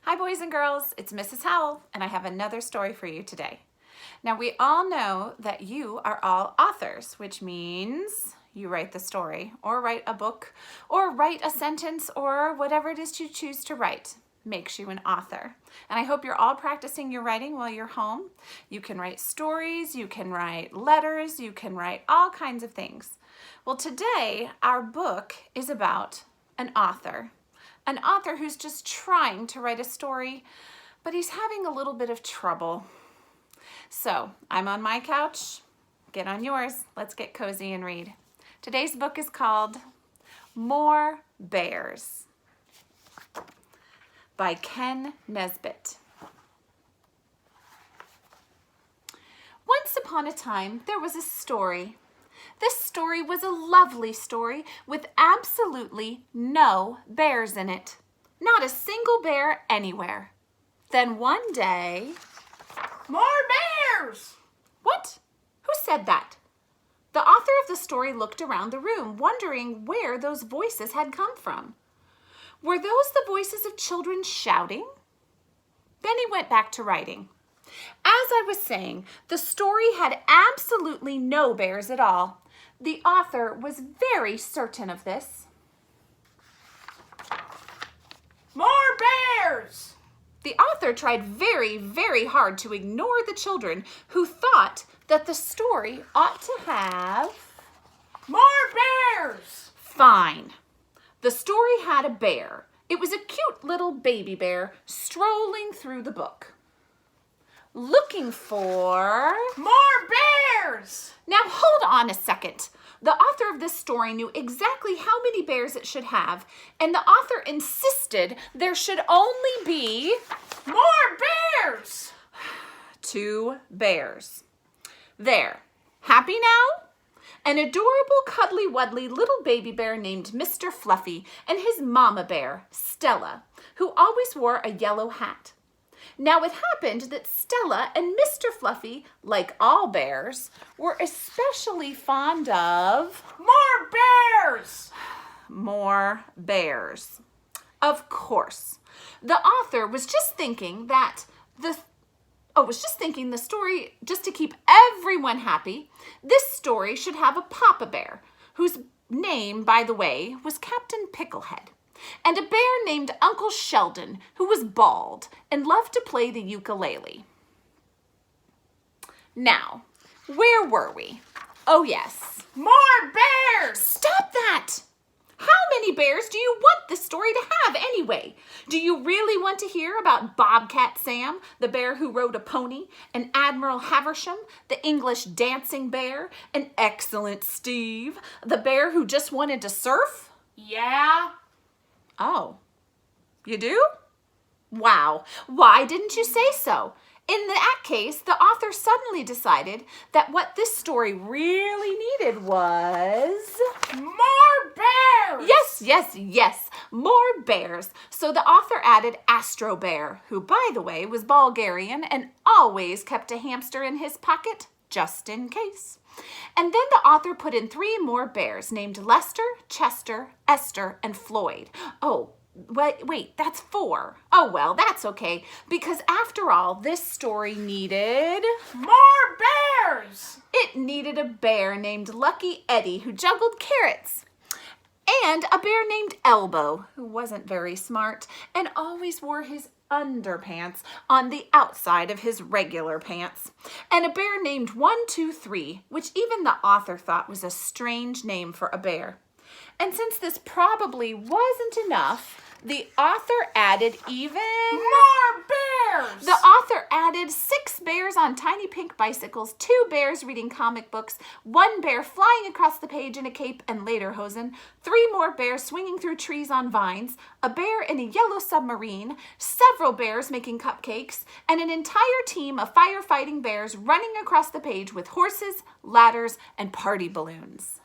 Hi boys and girls, it's Mrs. Howell and I have another story for you today. Now we all know that you are all authors, which means you write the story or write a book or write a sentence or whatever it is you choose to write makes you an author. And I hope you're all practicing your writing while you're home. You can write stories, you can write letters, you can write all kinds of things. Well, today our book is about an author who's just trying to write a story, but he's having a little bit of trouble. So I'm on my couch, get on yours, let's get cozy and read. Today's book is called More Bears by Ken Nesbitt. Once upon a time, there was a story. This story was a lovely story with absolutely no bears in it. Not a single bear anywhere. Then one day... More bears! What? Who said that? The author of the story looked around the room, wondering where those voices had come from. Were those the voices of children shouting? Then he went back to writing. As I was saying, the story had absolutely no bears at all. The author was very certain of this. More bears! The author tried very, very hard to ignore the children who thought that the story ought to have... More bears! Fine. The story had a bear. It was a cute little baby bear strolling through the book, looking for... More bears! Now hold on a second. The author of this story knew exactly how many bears it should have, and the author insisted there should only be... More bears! 2 bears. There. Happy now? An adorable, cuddly-wuddly little baby bear named Mr. Fluffy and his mama bear, Stella, who always wore a yellow hat. Now it happened that Stella and Mr. Fluffy, like all bears, were especially fond of... More bears! More bears. Of course. The author was just thinking the story, just to keep everyone happy, this story should have a papa bear, whose name, by the way, was Captain Picklehead, and a bear named Uncle Sheldon, who was bald and loved to play the ukulele. Now, where were we? Oh yes. More bears! Stop that! How many bears do you want this story to have anyway? Do you really want to hear about Bobcat Sam, the bear who rode a pony, and Admiral Haversham, the English dancing bear, and Excellent Steve, the bear who just wanted to surf? Yeah. Oh, you do? Wow, why didn't you say so? In that case, the author suddenly decided that what this story really needed was... More bears! Yes, more bears. So the author added Astro Bear, who, by the way, was Bulgarian and always kept a hamster in his pocket, just in case. And then the author put in 3 more bears named Lester, Chester, Esther, and Floyd. Oh, wait, that's 4. Oh, well, that's okay, because after all, this story needed... More bears! It needed a bear named Lucky Eddie who juggled carrots, and a bear named Elbow who wasn't very smart and always wore his underpants on the outside of his regular pants, and a bear named 123, which even the author thought was a strange name for a bear. And since this probably wasn't enough, the author added even... More bears! The author added 6 bears on tiny pink bicycles, 2 bears reading comic books, 1 bear flying across the page in a cape and lederhosen, 3 more bears swinging through trees on vines, a bear in a yellow submarine, several bears making cupcakes, and an entire team of firefighting bears running across the page with horses, ladders, and party balloons.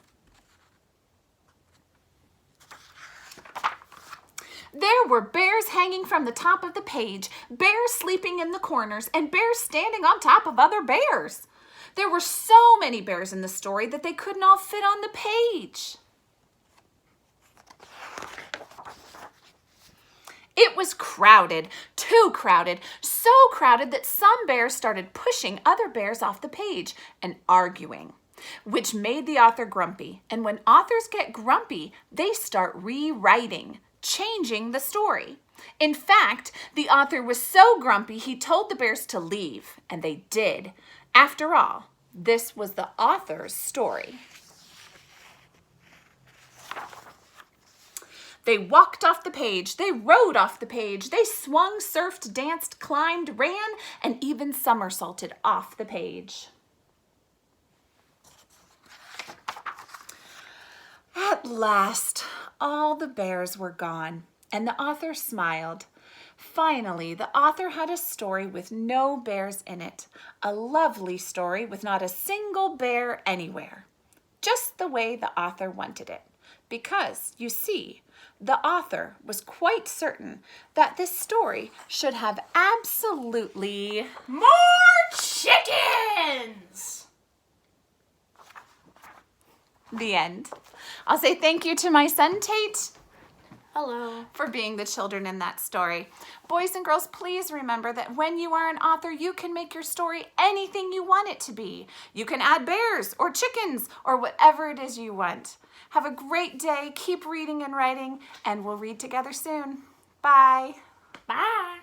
There were bears hanging from the top of the page, bears sleeping in the corners, and bears standing on top of other bears. There were so many bears in the story that they couldn't all fit on the page. It was crowded. too crowded, so crowded that some bears started pushing other bears off the page and arguing, which made the author grumpy. And when authors get grumpy, they start rewriting, changing the story. In fact, the author was so grumpy he told the bears to leave, and they did. After all, this was the author's story. They walked off the page, they rode off the page, they swung, surfed, danced, climbed, ran, and even somersaulted off the page. At last, all the bears were gone, and the author smiled. Finally, the author had a story with no bears in it, a lovely story with not a single bear anywhere, just the way the author wanted it. Because, you see, the author was quite certain that this story should have absolutely More chickens! the end. I'll say thank you to my son, Tate, Hello. for being the children in that story. Boys and girls, please remember that when you are an author, you can make your story anything you want it to be. You can add bears or chickens or whatever it is you want. Have a great day. Keep reading and writing, and we'll read together soon. Bye. Bye.